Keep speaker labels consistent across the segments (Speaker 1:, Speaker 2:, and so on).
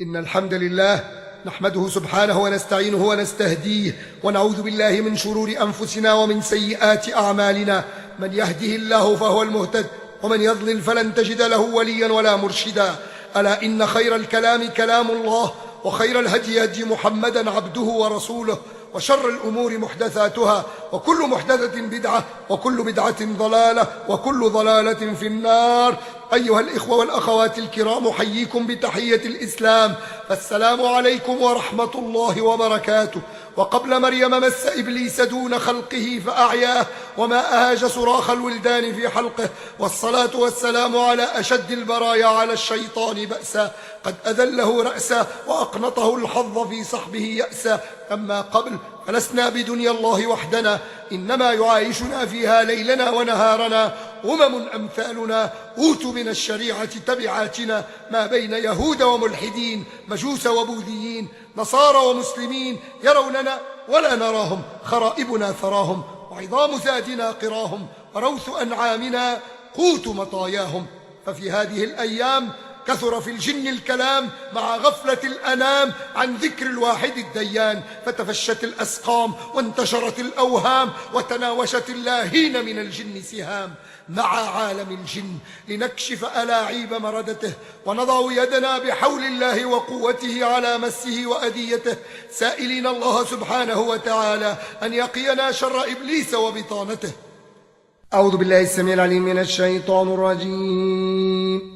Speaker 1: إن الحمد لله نحمده سبحانه ونستعينه ونستهديه ونعوذ بالله من شرور أنفسنا ومن سيئات أعمالنا. من يهده الله فهو المهتد ومن يضلل فلن تجد له وليا ولا مرشدا. ألا إن خير الكلام كلام الله وخير الهدي هدي محمدا عبده ورسوله وشر الأمور محدثاتها وكل محدثة بدعة وكل بدعة ضلالة وكل ضلالة في النار. أيها الإخوة والأخوات الكرام، أحييكم بتحية الإسلام، فالسلام عليكم ورحمة الله وبركاته. وقبل مريم مس إبليس دون خلقه فأعياه وما أهاج صراخ الولدان في حلقه، والصلاة والسلام على أشد البرايا على الشيطان بأسا، قد أذله رأسا وأقنطه الحظ في صحبه يأسا. أما قبل فلسنا بدنيا الله وحدنا، إنما يعايشنا فيها ليلنا ونهارنا أمثالنا أوتوا من الشريعة تبعاتنا، ما بين يهود وملحدين، مجوس وبوذيين، نصارى ومسلمين، يروننا ولا نراهم، خرائبنا ثراهم، وعظام زادنا قراهم، وروث أنعامنا قوت مطاياهم. ففي هذه الأيام كثر في الجن الكلام مع غفلة الأنام عن ذكر الواحد الديان، فتفشت الأسقام وانتشرت الأوهام وتناوشت اللاهين من الجن سهام. مع عالم الجن لنكشف ألاعيب مردته ونضع يدنا بحول الله وقوته على مسه وأذيته، سائلين الله سبحانه وتعالى أن يقينا شر إبليس وبطانته. أعوذ بالله السميع العليم من الشيطان الرجيم.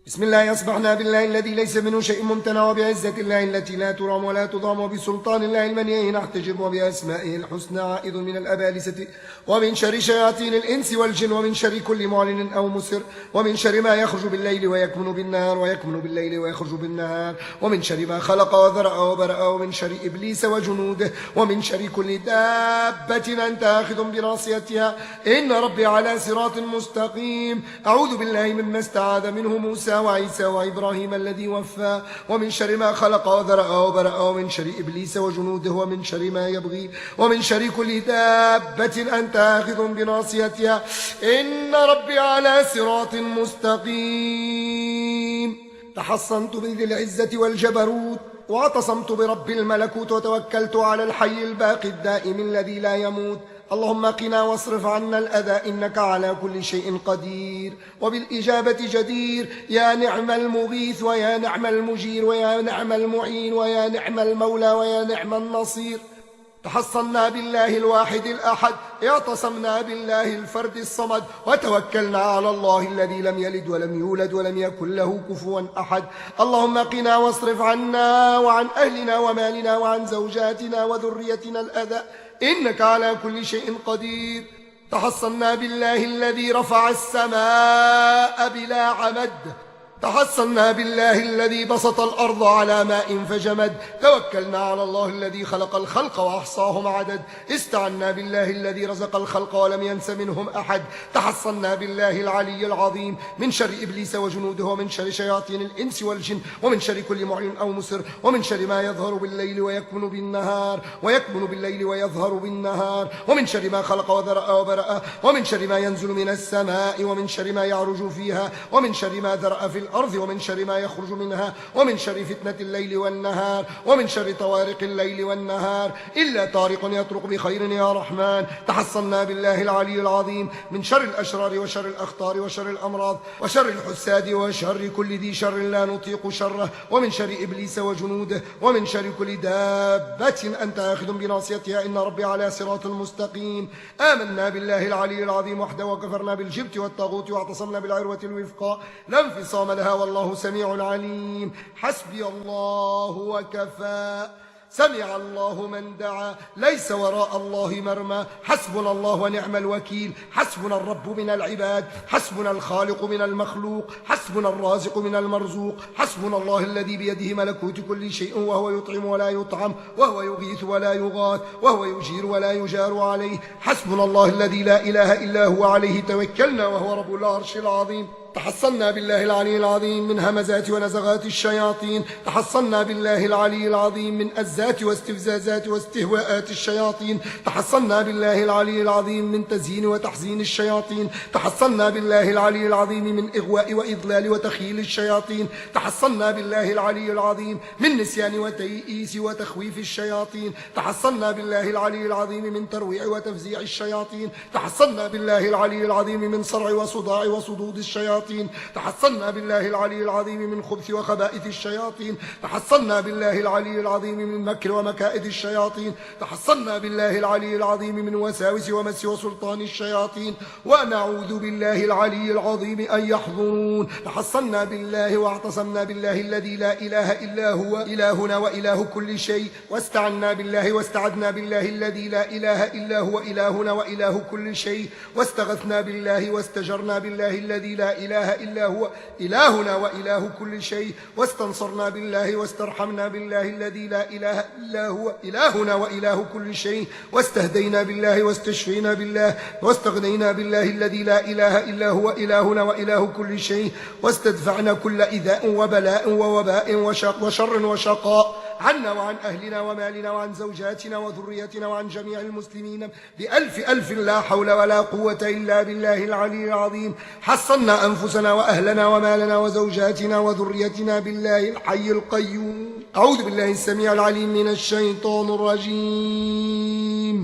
Speaker 1: بسم الله أصبحنا بالله الذي ليس منه شيء ممتنع، وبعزة الله التي لا ترام ولا تضام، وبسلطان الله المنيع نحتجب، وبأسمائه الحسنى عائذ من الأبالسة، ومن شر شياطين الإنس والجن، ومن شر كل معلن أو مسر، ومن شر ما يخرج بالليل ويكمن بالنهار ويكمن بالليل ويخرج بالنهار، ومن شر ما خلق وذرأ وبرأ، ومن شر إبليس وجنوده، ومن شر كل دابة أنت آخذ بناصيتها، إن ربي على صراط مستقيم. أعوذ بالله مما استعاذ منه موسى وعيسى وإبراهيم الذي وفى، ومن شر ما خلق وذرأ وبرأ، ومن شر إبليس وجنوده، ومن شر ما يبغي، ومن شر كل دابة أنت آخذ بناصيتها، إن ربي على صراط مستقيم. تحصنت بذي العزة والجبروت، واعتصمت برب الملكوت، وتوكلت على الحي الباقي الدائم الذي لا يموت. اللهم قنا واصرف عنا الأذى، إنك على كل شيء قدير وبالإجابة جدير. يا نعم المغيث، ويا نعم المجير، ويا نعم المعين، ويا نعم المولى، ويا نعم النصير. تحصنا بالله الواحد الأحد، اعتصمنا بالله الفرد الصمد، وتوكلنا على الله الذي لم يلد ولم يولد ولم يكن له كفوا أحد. اللهم قنا واصرف عنا وعن أهلنا ومالنا وعن زوجاتنا وذريتنا الأذى، إنك على كل شيء قدير. تحصنا بالله الذي رفع السماء بلا عمد، تحصنا بالله الذي بسط الأرض على ماء فجمد، توكلنا على الله الذي خلق الخلق وأحصاهم عدد، استعنا بالله الذي رزق الخلق ولم ينس منهم أحد. تحصنا بالله العلي العظيم من شر إبليس وجنوده، ومن شر شياطين الإنس والجن، ومن شر كل معلن أو مسر، ومن شر ما يظهر بالليل ويكمن بالنهار ويكمن بالليل ويظهر بالنهار، ومن شر ما خلق وذرأ وبرأ، ومن شر ما ينزل من السماء، ومن شر ما يعرج فيها، ومن شر ما ذرأ في الأرض، ومن شر ما يخرج منها، ومن شر فتنة الليل والنهار، ومن شر طوارق الليل والنهار، إلا طارق يطرق بخير يا رحمن. تحصنا بالله العلي العظيم من شر الأشرار وشر الأخطار وشر الأمراض وشر الحساد وشر كل ذي شر لا نطيق شره، ومن شر إبليس وجنوده، ومن شر كل دابة أنت آخذ بناصيتها، إن ربي على صراط مستقيم. آمنا بالله العلي العظيم وحده، وكفرنا بالجبت والطاغوت، واعتصمنا بالعروة الوثقى لا انفصام لها، والله سميع عليم. حسبي الله وكفى، سمع الله من دعا، ليس وراء الله مرمى. حسبنا الله ونعم الوكيل. حسبنا الرب من العباد، حسبنا الخالق من المخلوق، حسبنا الرازق من المرزوق. حسبنا الله الذي بيده ملكوت كل شيء، وهو يطعم ولا يطعم، وهو يغيث ولا يغاث، وهو يجير ولا يجار عليه. حسبنا الله الذي لا إله إلا هو، عليه توكلنا وهو رب العرش العظيم. تحصنا بالله العلي العظيم من همزات ونزغات الشياطين. تحصنا بالله العلي العظيم من أزات واستفزازات واستهواءات الشياطين. تحصنا بالله العلي العظيم من تزيين وتحزين الشياطين. تحصنا بالله العلي العظيم من إغواء وإضلال وتخيل الشياطين. تحصنا بالله العلي العظيم من نسيان وتيئيس وتخويف الشياطين. تحصنا بالله العلي العظيم من ترويع وتفزيع الشياطين. تحصنا بالله العلي العظيم من صرع وصداع وصدود الشياطين. تحصنا بالله العلي العظيم من خبث وخبائث الشياطين. تحصنا بالله العلي العظيم من مكر ومكائد الشياطين. تحصنا بالله العلي العظيم من وساوس ومس وسلطان الشياطين. ونعوذ بالله العلي العظيم أن يحضرون. تحصنا بالله واعتصمنا بالله الذي لا إله إلا هو إلهنا وإله كل شيء. واستعنا بالله واستعدنا بالله الذي لا إله إلا هو إلهنا وإله كل شيء. واستغثنا بالله واستجرنا بالله الذي لا إله إلا هو إلهنا وإله كل شيء. واستنصرنا بالله واسترحمنا بالله الذي لا إله إلا هو إلهنا وإله كل شيء. واستهدينا بالله واستشفينا بالله واستغنينا بالله الذي لا إله إلا هو إلهنا وإله كل شيء. واستدفعنا كل إذاء وبلاء ووباء وشر وشقاء عنا وعن أهلنا ومالنا وعن زوجاتنا وذريتنا وعن جميع المسلمين بألف ألف لا حول ولا قوة إلا بالله العلي العظيم. حصنا أنفسنا وأهلنا ومالنا وزوجاتنا وذريتنا بالله الحي القيوم. أعوذ بالله السميع العليم من الشيطان الرجيم.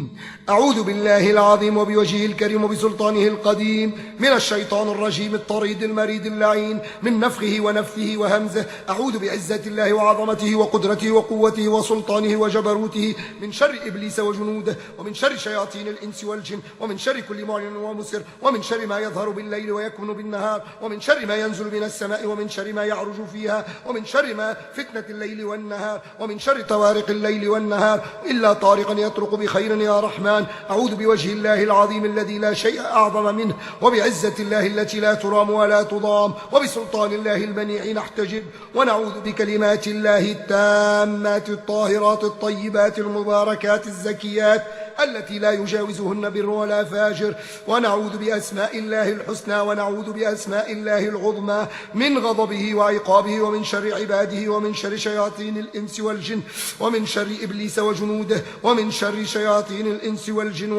Speaker 1: أعوذ بالله العظيم وبوجهه الكريم وبسلطانه القديم من الشيطان الرجيم الطريد المريد اللعين من نفخه ونفثه وهمزه. أعوذ بعزة الله وعظمته وقدرته وقوته وسلطانه وجبروته من شر إبليس وجنوده ومن شر شياطين الإنس والجن ومن شر كل معلن ومسر ومن شر ما يظهر بالليل ويكمن بالنهار ومن شر ما ينزل من السماء ومن شر ما يعرج فيها ومن شر ما فتنة الليل والنهار ومن شر طوارق الليل والنهار إلا طارقا يطرق بخير يا رحمن. أعوذ بوجه الله العظيم الذي لا شيء أعظم منه وبعزة الله التي لا ترام ولا تضام وبسلطان الله المنيع نحتجب. ونعوذ بكلمات الله التامات الطاهرات الطيبات المباركات الزكيات التي لا يجاوزهن بر ولا فاجر. ونعوذ بأسماء الله الحسنى ونعوذ بأسماء الله العظمى من غضبه وعقابه ومن شر عباده ومن شر شياطين الإنس والجن ومن شر إبليس وجنوده ومن شر شياطين الإنس والجن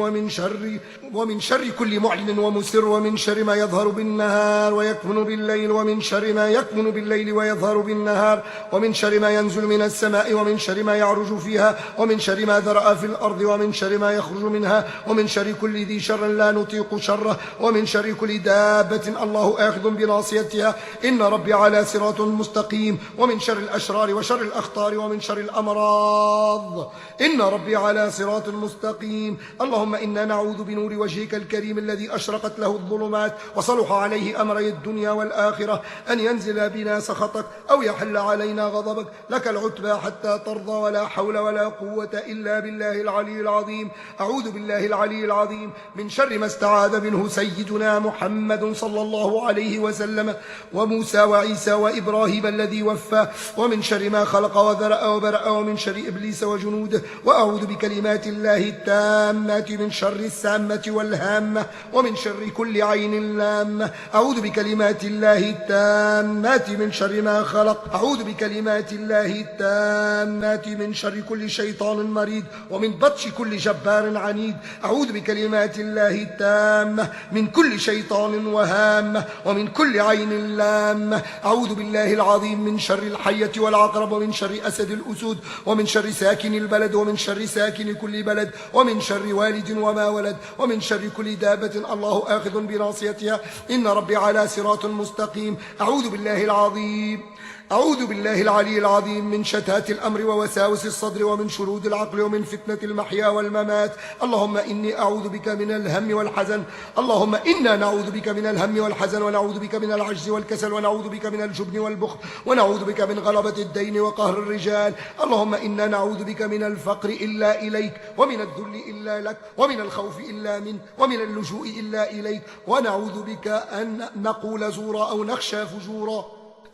Speaker 1: ومن شر كل معلن ومسر ومن شر ما يظهر بالنهار ويكمن بالليل ومن شر ما يكمن بالليل ويظهر بالنهار ومن شر ما ينزل من السماء ومن شر ما يعرج فيها ومن شر ما ذرأ في الأرض ومن شر ما يخرج منها ومن شر كل ذي شر لا نطيق شره ومن شر كل دابة الله آخذ بناصيتها إن ربي على صراط مستقيم ومن شر الأشرار وشر الأخطار ومن شر الأمراض إن ربي على صراط مستقيم. اللهم إنا نعوذ بنور وجهك الكريم الذي أشرقت له الظلمات وصلح عليه أمري الدنيا والآخرة أن ينزل بنا سخطك أو يحل علينا غضبك. لك العتبى حتى ترضى ولا حول ولا قوة إلا بالله العلي العظيم. أعوذ بالله العلي العظيم من شر ما استعاذ منه سيدنا محمد صلى الله عليه وسلم وموسى وعيسى وإبراهيم الذي وفى ومن شر ما خلق وذرأ وبرأ ومن شر إبليس وجنوده. وأعوذ بكلمات الله التامات من شر السامة والهامة ومن شر كل عين لامة. أعوذ بكلمات الله التامات من شر ما خلق. أعوذ بكلمات الله التامات من شر كل شيطان مريد ومن بطش كل جبار عنيد. أعوذ بكلمات الله التامة من كل شيطان وهامة ومن كل عين لامة. أعوذ بالله العظيم من شر الحية والعقرب ومن شر أسد الأسود ومن شر ساكن البلد ومن شر ساكن كل بلد ومن شر والد وما ولد ومن شر كل دابة الله آخذ بناصيتها إن ربي على صراط مستقيم. أعوذ بالله العلي العظيم من شتات الأمر ووساوس الصدر ومن شرود العقل ومن فتنة المحيا والممات. اللهم إني أعوذ بك من الهم والحزن. اللهم إنا نعوذ بك من الهم والحزن ونعوذ بك من العجز والكسل ونعوذ بك من الجبن والبخل ونعوذ بك من غلبة الدين وقهر الرجال. اللهم إنا نعوذ بك من الفقر إلا إليك ومن الذل إلا لك ومن الخوف إلا منك ومن اللجوء إلا إليك ونعوذ بك أن نقول زورا أو نخشى فجورا.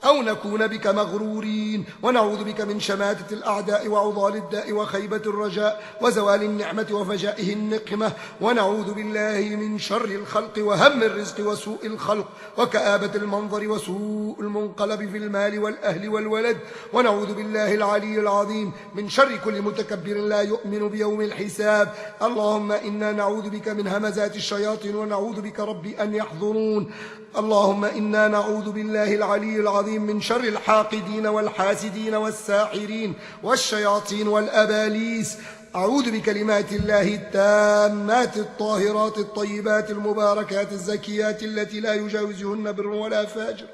Speaker 1: أو نكون بك مغرورين، ونعوذ بك من شماتة الأعداء وعضال الداء وخيبة الرجاء وزوال النعمة وفجائه النقمة، ونعوذ بالله من شر الخلق وهم الرزق وسوء الخلق وكآبة المنظر وسوء المنقلب في المال والأهل والولد، ونعوذ بالله العلي العظيم من شر كل متكبر لا يؤمن بيوم الحساب. اللهم إنا نعوذ بك من همزات الشياطين ونعوذ بك ربي أن يحضرون. اللهم إنا نعوذ بالله العلي العظيم من شر الحاقدين والحاسدين والساحرين والشياطين والأباليس. أعوذ بكلمات الله التامات الطاهرات الطيبات المباركات الزكيات التي لا يجاوزهن بر ولا فاجر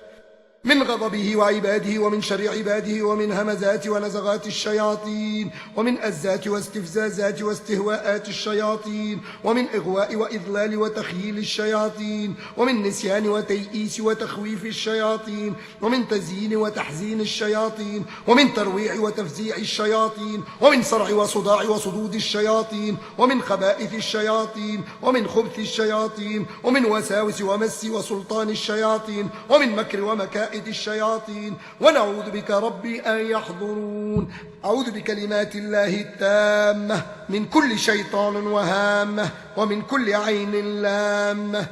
Speaker 1: من غضبه وعباده، ومن شر عباده، ومن همزات ونزغات الشياطين، ومن أزات واستفزازات واستهواءات الشياطين، ومن إغواء وإضلال وتخييل الشياطين، ومن نسيان وتيئيس وتخويف الشياطين، ومن تزيين وتحزين الشياطين، ومن ترويع وتفزيع الشياطين، ومن صرع وصداع وصدود الشياطين، ومن خبائث الشياطين، ومن خبث الشياطين، ومن وساوس ومس وسلطان الشياطين، ومن مكر ومكائد الشياطين. ونعوذ بك ربي أن يحضرون. أعوذ بكلمات الله التامة من كل شيطان وهامة ومن كل عين لامة.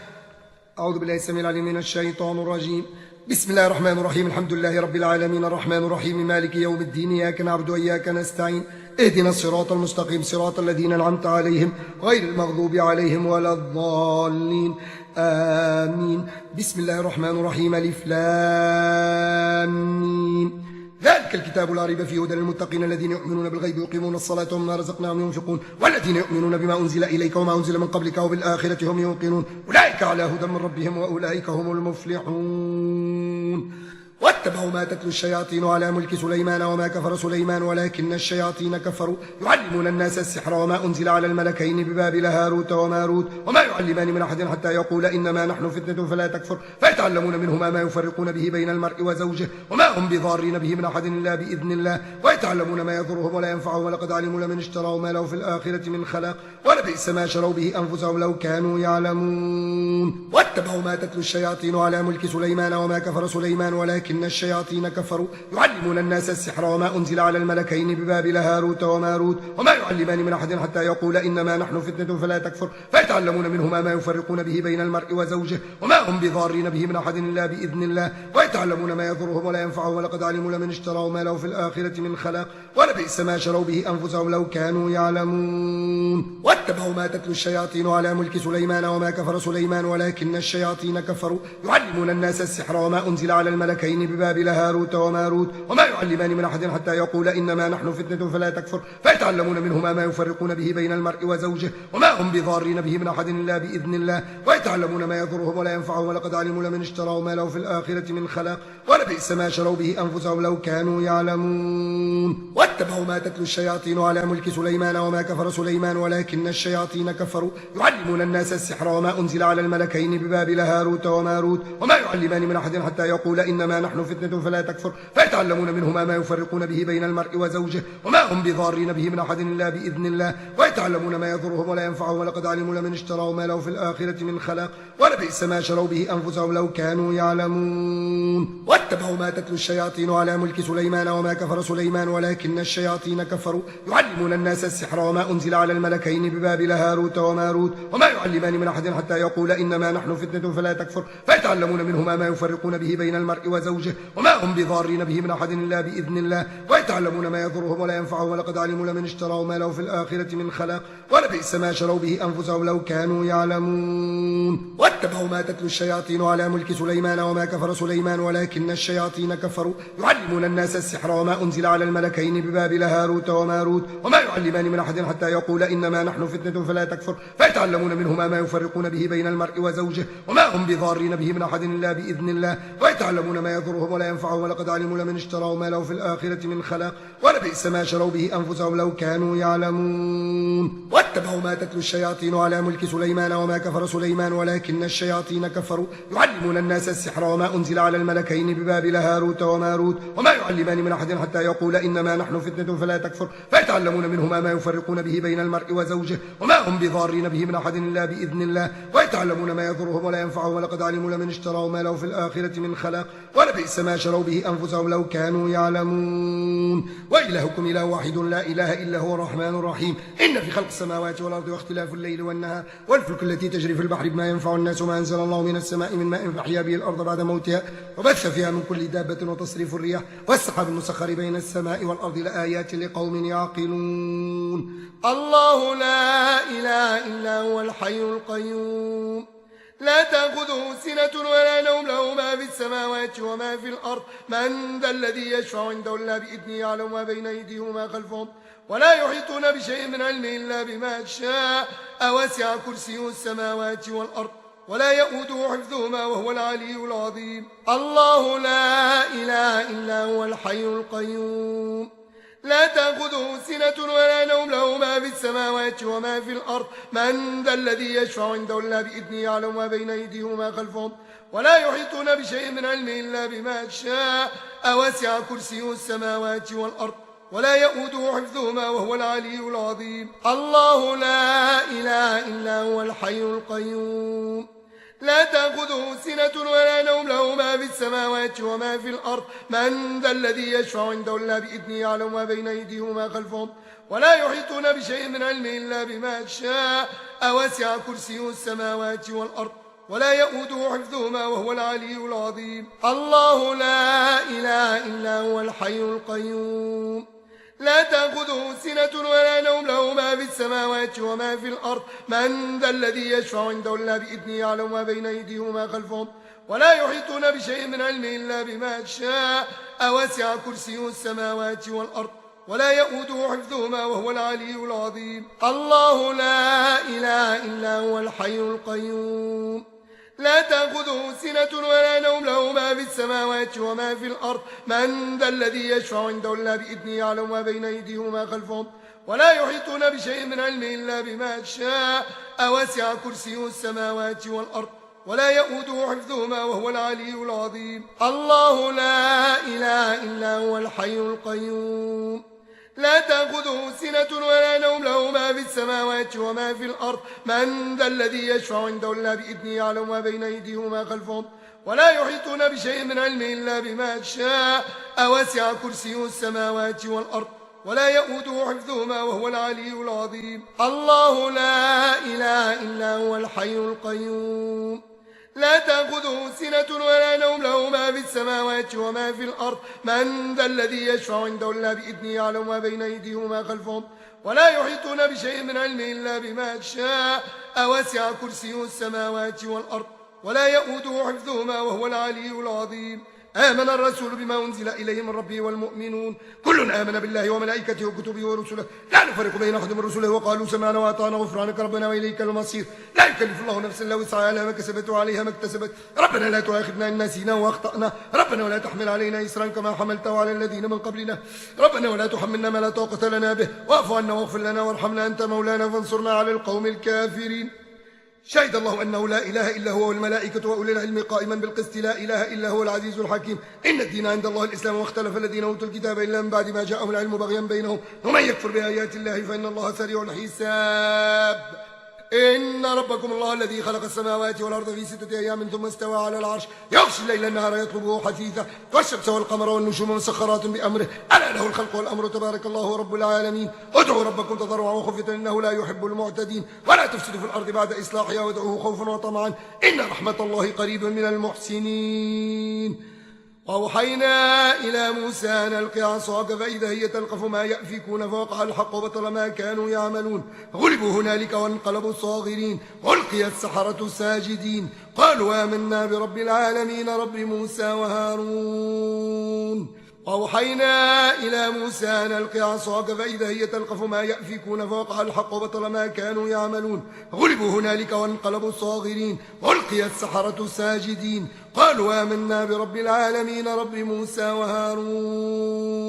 Speaker 1: أعوذ بالله السميع العليم من الشيطان الرجيم. بسم الله الرحمن الرحيم. الحمد لله رب العالمين الرحمن الرحيم مالك يوم الدين، إياك نعبد وإياك نستعين، اهدنا الصراط المستقيم صراط الذين أنعمت عليهم غير المغضوب عليهم ولا الضالين آمين. بسم الله الرحمن الرحيم. ألف لام ميم. ذلك الكتاب لا ريب فيه هدى للمتقين الذين يؤمنون بالغيب ويقيمون الصلاة ومما رزقناهم ينفقون والذين يؤمنون بما أنزل إليك وما أنزل من قبلك وبالآخرة هم يوقنون أولئك على هدى من ربهم وأولئك هم المفلحون. واتبعوا ما تتلو الشياطين على ملك سليمان وما كفر سليمان ولكن الشياطين كفروا يعلمون الناس السحر وما أنزل على الملكين ببابل هاروت وماروت وما يعلمان من أحد حتى يقول إنما نحن فتنة فلا تكفر، فيتعلمون منهما ما يفرقون به بين المرء وزوجه وما هم بضارين به من أحد إلا بإذن الله، ويتعلمون ما يضرهم ولا ينفعهم، ولقد علموا لمن اشتروا ما له في الآخرة من خلاق ولبئس ما شروا به أنفسهم لو كانوا يعلمون. واتبعوا ما تتلو الشياطين على ملك سليمان وما كفر سليمان ولكن الشياطين كفروا يعلمون الناس السحر وما أنزل على الملكين ببابل هاروت وماروت وما يعلمان من أحد حتى يقول إنما نحن فتنة فلا تكفر، فيتعلمون منهما ما يفرقون به بين المرء وزوجه وما هم بضارين به من أحد إلا بإذن الله، ويتعلمون ما يضرهم ولا ينفعهم، ولقد علموا لمن اشتروا ما له في الآخرة من خلاق ولبئس ما شروا به أنفسهم لو كانوا يعلمون. واتبعوا ما تتلو الشياطين على ملك سليمان وما كفر سليمان ولكن الشياطين كفروا يعلمون الناس السحر وما أنزل على الملكين ببابل هاروت وماروت وما يعلمان من أحد حتى يقول إنما نحن فتنة فلا تكفر، فيتعلمون منهما ما يفرقون به بين المرء وزوجه وما هم بضارين به من أحد إلا بإذن الله، ويتعلمون ما يضرهم ولا ينفعهم، ولقد علموا لمن اشتروا ما له في الآخرة من خلاق ولبئس ما شروا به أنفسهم لو كانوا يعلمون. واتبعوا ما تتلو الشياطين على ملك سليمان وما كفر سليمان ولكن الشياطين كفروا يعلمون الناس السحر وما أنزل على الملكين ببابل هاروت وماروت وما يعلمان من أحد حتى يقول إنما نحن فتنة فلا تكفر، فيتعلمون منهما ما يفرقون به بين المرء وزوجه وما هم بضارين به من أحد إلا بإذن الله، ويتعلمون ما يضرهم ولا ينفعهم، ولقد علموا لمن اشتروا ما له في الآخرة من خلاق ولبئس ما شروا به أنفسهم لو كانوا يعلمون. واتبعوا ما تتلو الشياطين على ملك سليمان وما كفر سليمان ولكن الشياطين كفروا يعلمون الناس السحر وما أنزل على الملكين ببابل هاروت وماروت وما يعلمان من أحد حتى يقول إنما نحن فتنة فلا تكفر، فيتعلمون منهما ما يفرقون به بين المرء وزوجه وما هم بضارين به من أحد إلا بإذن الله، ويتعلمون ما يضرهم ولا ينفعهم، ولقد علموا لمن اشتروا ما له في الآخرة من خلاق ولبئس ما شروا به أنفسهم لو كانوا يعلمون. واتبعوا ما تتلو الشياطين على ملك سليمان وما كفر سليمان ولكن الشياطين كفروا يعلمون الناس السحر وما أنزل على الملكين ببابل هاروت وماروت وما يعلمان من أحد حتى يقول إنما نحن فتنة فلا تكفر، فيتعلمون منهما ما يفرقون به بين المرء وزوجه وما هم بضارين به من أحد إلا بإذن الله، ويتعلمون ما يضرهم ولا ينفعهم، ولقد علموا لمن اشتروا ما له في الآخرة من خلاق ولبئس ما شروا به أنفسهم لو كانوا يعلمون. واتبعوا ما تتلو الشياطين على ملك سليمان وما كفر سليمان ولكن الشياطين كفروا يعلمون الناس السحر وما أنزل على الملكين ببابل هاروت وماروت وما يعلمان من أحد حتى يقول إنما نحن فتنة فلا تكفر، فيتعلمون منهما ما يفرقون به بين المرء وزوجه وما هم بضارين به من أحد إلا بإذن الله، ويتعلمون ما يضرهم ولا ينفعهم، ولقد علموا لمن اشتروا ما له في الآخرة من خلاق ولبئس ما شروا به أنفسهم لو كانوا يعلمون وإلهكم إله واحد لا إله إلا هو الرحمن الرحيم إن في خلق السماوات والأرض واختلاف الليل والنهار والفلك التي تجري في البحر بما ينفع الناس وما أنزل الله من السماء من ماء فأحيا به الأرض بعد موتها وبث فيها من كل دابة وتصريف الرياح والسحاب المسخر بين السماء والأرض لآيات لقوم يعقلون الله لا إله إلا هو الحي القيوم لا تأخذه سنة ولا نوم له ما في السماوات وما في الأرض من ذا الذي يشفع عنده إلا بإذنه يعلم ما بين أيديهم وما خلفهم ولا يحيطون بشيء من علمه إلا بما شاء وسع كرسيه السماوات والأرض ولا يؤوده حفظهما وهو العلي العظيم الله لا إله إلا هو الحي القيوم لا تأخذه سنة ولا نوم له ما في السماوات وما في الأرض من ذا الذي يشفع عنده إلا بإذنه يعلم ما بين أيديهم وما خلفهم ولا يحيطون بشيء من علمه إلا بما شاء وسع كرسيه السماوات والأرض ولا يؤوده حفظهما وهو العلي العظيم الله لا إله إلا هو الحي القيوم لا تأخذه سنة ولا نوم له ما في السماوات وما في الأرض من ذا الذي يشفع عنده إلا بإذنه يعلم ما بين أيديهم وما خلفهم ولا يحيطون بشيء من علمه إلا بما شاء وسع كرسيه السماوات والأرض ولا يؤوده حفظهما وهو العلي العظيم الله لا إله إلا هو الحي القيوم لا تأخذه سنة ولا نوم له ما في السماوات وما في الأرض من ذا الذي يشفع عنده إلا بإذنه يعلم ما بين أيديهم وما خلفهم ولا يحيطون بشيء من علمه إلا بما شاء وسع كرسيه السماوات والأرض ولا يؤوده حفظهما وهو العلي العظيم الله لا إله إلا هو الحي القيوم لا تأخذه سنة ولا نوم له ما في السماوات وما في الأرض من ذا الذي يشفع عنده إلا بإذنه يعلم ما بين أيديهم وما خلفهم ولا يحيطون بشيء من علمه إلا بما شاء وسع كرسيه السماوات والأرض ولا يؤوده حفظهما وهو العلي العظيم الله لا إله إلا هو الحي القيوم لا تأخذه سنة ولا نوم له ما في السماوات وما في الأرض من ذا الذي يشفع عنده إلا بإذنه يعلم ما بين أيديهم وما خلفهم ولا يحيطون بشيء من علمه إلا بما شاء وسع كرسيه السماوات والأرض ولا يؤوده حفظهما وهو العلي العظيم الله لا إله إلا هو الحي القيوم لا تأخذه سنة ولا نوم له ما في السماوات وما في الأرض من ذا الذي يشفع عنده إلا بإذنه يعلم ما بين أيديهم وما خلفهم ولا يحيطون بشيء من علمه إلا بما شاء وسع كرسيه السماوات والأرض ولا يؤوده حفظهما وهو العلي العظيم آمن الرسول بما أنزل إليه من ربه والمؤمنون كل آمن بالله وملائكته وكتبه ورسله لا نفرق بين أحد من رسله وقالوا سمعنا وأطعنا غفرانك ربنا وإليك المصير لا يكلف الله نفسا إلا وسعها لها ما كسبت وعليها ما اكتسبت ربنا لا تؤاخذنا إن نسينا وأخطأنا ربنا ولا تحمل علينا إصرا كما حملته على الذين من قبلنا ربنا ولا تحملنا ما لا طاقة لنا به واعف عنا واغفر لنا وارحمنا أنت مولانا فانصرنا على القوم الكافرين شهد الله أنه لا إله إلا هو والملائكة وأولي العلم قائما بالقسط لا إله إلا هو العزيز الحكيم إن الدين عند الله الإسلام واختلف الذين أوتوا الكتاب إلا من بعد ما جاءهم العلم بغيا بينهم ومن يكفر بآيات الله فإن الله سريع الحساب إن ربكم الله الذي خلق السماوات والأرض في 6 أيام ثم استوى على العرش يغشي الليل النهار يطلبه حثيثا والشمس والقمر والنجوم مسخرات بأمره ألا له الخلق والأمر تبارك الله رب العالمين ادعوا ربكم تضرعا وخفية إنه لا يحب المعتدين ولا تفسدوا في الأرض بعد إصلاحها وادعوه خوفا وطمعا إن رحمة الله قريب من المحسنين وأوحينا إلى موسى أن ألق عصاك فإذا هي تلقف ما يأفكون فوقع الحق وبطل ما كانوا يعملون غلبوا هنالك وانقلبوا صاغرين ألقي السحرة ساجدين قالوا آمنا برب العالمين رب موسى وهارون وأوحينا إلى موسى أن ألق عصاك فإذا هي تلقف ما يأفكون فوقع الحق وبطل ما كانوا يعملون غلبوا هنالك وانقلبوا صاغرين ألقي السحرة ساجدين قالوا آمنا برب العالمين رب موسى وهارون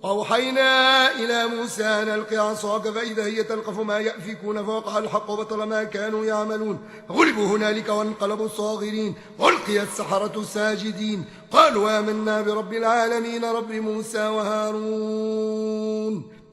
Speaker 1: وأوحينا إلى موسى أن ألق عصاك فإذا هي تلقف ما يأفكون فوقع الحق وبطل ما كانوا يعملون غلبوا هنالك وانقلبوا صاغرين ألقي السحرة ساجدين قالوا آمنا برب العالمين رب موسى وهارون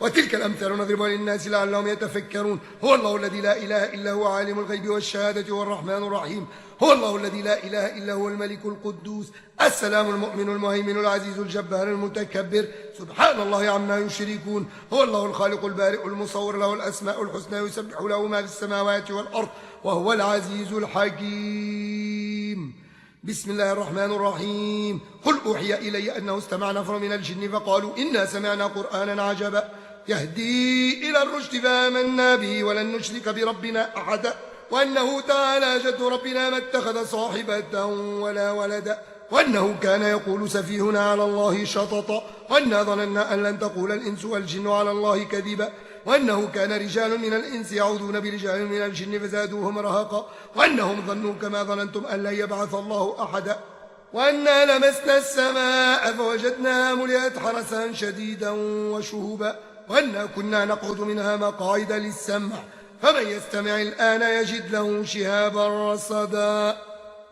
Speaker 1: وتلك الأمثال نضربها للناس لعلهم يتفكرون. هو الله الذي لا إله إلا هو عالم الغيب والشهادة هو الرحمن الرحيم. هو الله الذي لا إله إلا هو الملك القدوس السلام المؤمن المهيمن العزيز الجبار المتكبر سبحان الله عما يشركون. هو الله الخالق البارئ المصور له الأسماء الحسنى يسبح له ما في السماوات والأرض وهو العزيز الحكيم. بسم الله الرحمن الرحيم. قل أوحي إلي أنه استمع نفر من الجن فقالوا إنا سمعنا قرآنا عجبا يهدي إلى الرشد فآمنا به ولن نشرك بربنا أحدا وأنه تعالى جد ربنا ما اتخذ صاحبة ولا ولدا وأنه كان يقول سفيهنا على الله شططا وأنا ظننا أن لن تقول الإنس والجن على الله كذبا وأنه كان رجال من الإنس يعوذون برجال من الجن فزادوهم رهقا وأنهم ظنوا كما ظننتم أن لن يبعث الله أحدا وأنا لمسنا السماء فوجدناها ملئت حرسا شديدا وشهبا وأنا كنا نقعد منها مقاعد للسمع فمن يستمع الآن يجد له شهابا رصدا.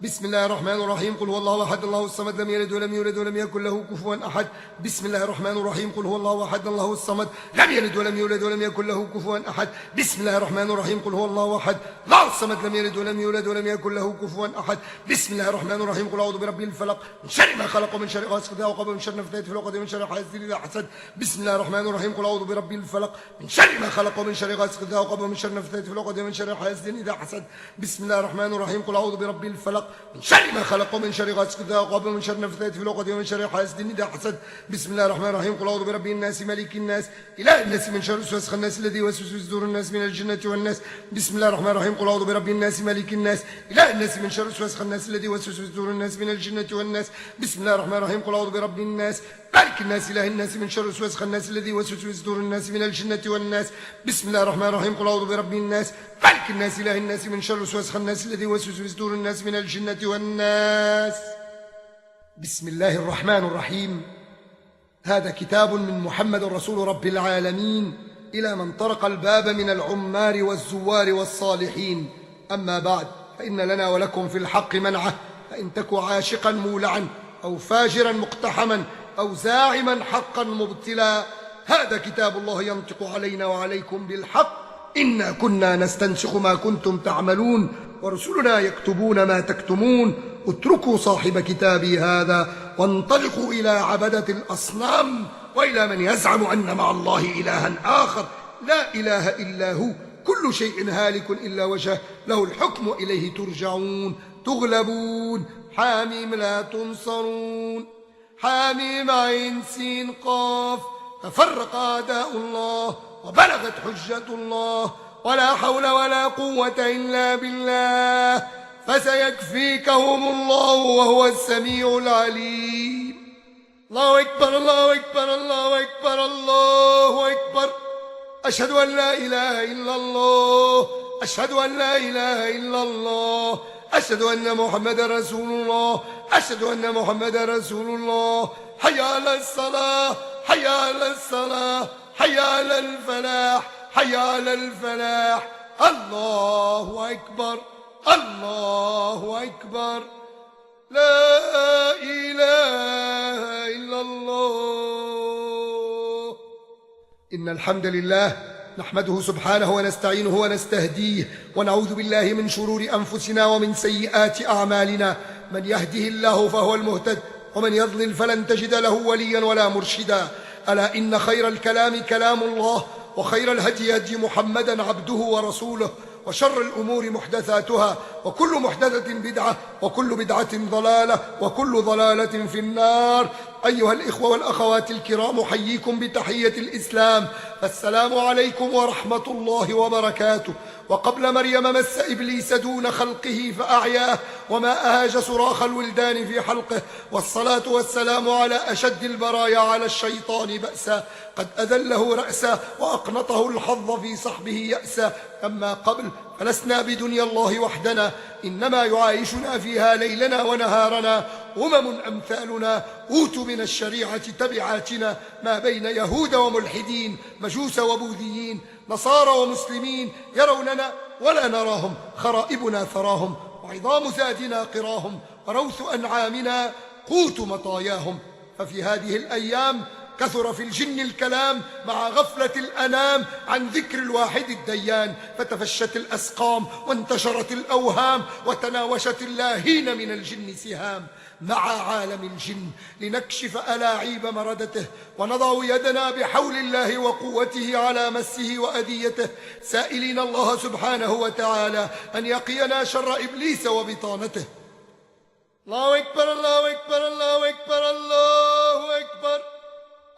Speaker 1: بسم الله الرحمن الرحيم. قل هو الله أحد الله الصمد لم يلد ولم يولد ولم يكن له كفوا أحد. بسم الله الرحمن الرحيم. قل هو الله أحد الله الصمد لم يلد ولم يولد ولم يكن له كفوا أحد. بسم الله الرحمن الرحيم. قل هو الله أحد الله الصمد لم يلد ولم يولد ولم يكن له كفوا أحد. بسم الله الرحمن الرحيم. قل أعوذ برب الفلق من شر ما خلق ومن شر غاسق إذا وقب ومن شر النفاثات في العقد ومن شر حاسد إذا حسد. بسم الله الرحمن الرحيم. قل أعوذ برب الفلق من شر ما خلق ومن شر غاسق إذا وقب ومن شر النفاثات في العقد ومن شر حاسد إذا حسد. بسم الله الرحمن الرحيم. قل أعوذ برب الفلق من شر ما خلق ومن شر غاسق إذا وقب ومن شر النفاثات في العقد ومن شر حاسد إذا حسد. بسم الله الرحمن الرحيم. قل أعوذ برب الناس ملك الناس إله الناس من شر الوسواس الناس الذي يوسوس في صدور الناس من الجنة والناس. بسم الله الرحمن الرحيم. قل أعوذ برب الناس ملك الناس إله الناس من شر الوسواس الناس الذي يوسوس في صدور الناس من الجنة والناس. بسم الله الرحمن الرحيم. قل أعوذ برب الناس ملك الناس إله الناس من شر الوسواس الناس الذي يوسوس في صدور الناس من الجنة والناس. بسم الله الرحمن الرحيم. قل أعوذ برب الناس ملك الناس إله الناس من شر الوسواس الناس الذي يوسوس في صدور الناس من الجنة والناس. بسم الله الرحمن الرحيم. هذا كتاب من محمد رسول رب العالمين إلى من طرق الباب من العمار والزوار والصالحين. أما بعد فإن لنا ولكم في الحق منعه فإن تك عاشقا مولعا أو فاجرا مقتحما أو زاعما حقا مبتلا هذا كتاب الله ينطق علينا وعليكم بالحق إنا كنا نستنسخ ما كنتم تعملون ورسلنا يكتبون ما تكتمون اتركوا صاحب كتابي هذا وانطلقوا إلى عبدة الأصنام وإلى من يزعم أن مع الله إلها آخر لا إله إلا هو كل شيء هالك إلا وجهه له الحكم إليه ترجعون تغلبون. حاميم لا تنصرون. حاميم عين سين قاف تفرق أعداء الله وبلغت حجة الله ولا حول ولا قوة إلا بالله فسيكفيكهم الله وهو السميع العليم. الله أكبر الله أكبر الله أكبر الله أكبر. أشهد أن لا إله إلا الله أشهد أن لا إله إلا الله أشهد أن محمد رسول الله أشهد أن محمد رسول الله. حي على الصلاة حي على الصلاة حي على الفلاح حي على الفلاح. الله أكبر الله أكبر. لا إله إلا الله. إن الحمد لله نحمده سبحانه ونستعينه ونستهديه ونعوذ بالله من شرور أنفسنا ومن سيئات أعمالنا. من يهده الله فهو المهتد ومن يضلل فلن تجد له وليا ولا مرشدا. ألا إن خير الكلام كلام الله وخير الهدي هدي محمدا عبده ورسوله وشر الأمور محدثاتها وكل محدثة بدعة وكل بدعة ضلالة وكل ضلالة في النار. أيها الإخوة والأخوات الكرام حييكم بتحية الإسلام فالسلام عليكم ورحمة الله وبركاته. وقبل مريم مس إبليس دون خلقه فأعياه وما أهاج صراخ الولدان في حلقه والصلاة والسلام على أشد البرايا على الشيطان بأسا قد أذله رأسا وأقنطه الحظ في صحبه يأسا. أما قبل فلسنا بدنيا الله وحدنا إنما يعايشنا فيها ليلنا ونهارنا أمثالنا أوتوا من الشريعة تبعاتنا ما بين يهود وملحدين مجوس وبوذيين نصارى ومسلمين يروننا ولا نراهم خرائبنا ثراهم وعظام زادنا قراهم وروث أنعامنا قوت مطاياهم. ففي هذه الأيام كثر في الجن الكلام مع غفلة الأنام عن ذكر الواحد الديان، فتفشت الأسقام وانتشرت الأوهام وتناوشت اللاهين من الجن سهام. مع عالم الجن لنكشف ألاعيب مردته، ونضع يدنا بحول الله وقوته على مسه وأذيته، سائلين الله سبحانه وتعالى أن يقينا شر إبليس وبطانته. الله أكبر الله أكبر الله أكبر الله أكبر.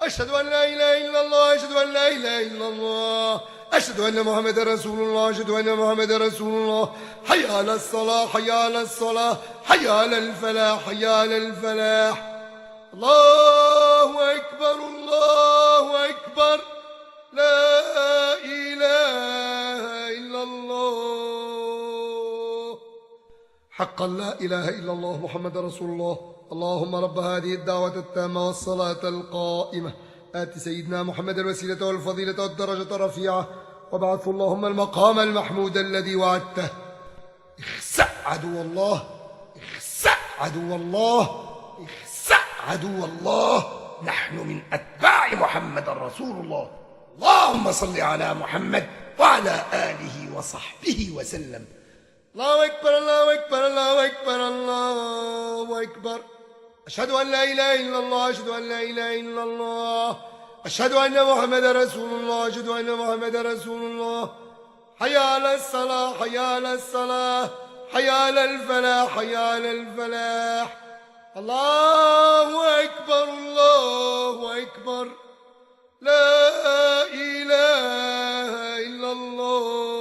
Speaker 1: أشهد أن لا إله إلا الله، أشهد أن لا إله إلا الله، أشهد أن محمد رسول الله، أشهد أن محمد رسول الله. حي على الصلاة حي على الصلاة، حي على الفلاح حي على الفلاح. الله أكبر الله أكبر، لا إله إلا الله. حقا لا إله إلا الله محمد رسول الله. اللهم رب هذه الدعوة التامة والصلاة القائمة آت سيدنا محمد الوسيلة والفضيلة والدرجة الرفيعة، وابعثه اللهم المقام المحمود الذي وعدته. اخسأ عدو الله، اخسأ عدو الله، اخسأ عدو الله. نحن من أتباع محمد رسول الله. اللهم صل على محمد وعلى آله وصحبه وسلم. الله أكبر الله أكبر الله أكبر الله أكبر. أشهد أن لا إله إلا الله، أشهد أن لا إله إلا الله، أشهد أن محمد رسول الله، أشهد أن محمد رسول الله. حي على الصلاة حي على الصلاة، حي على الفلاح حي على الفلاح. الله أكبر الله أكبر، لا إله إلا الله.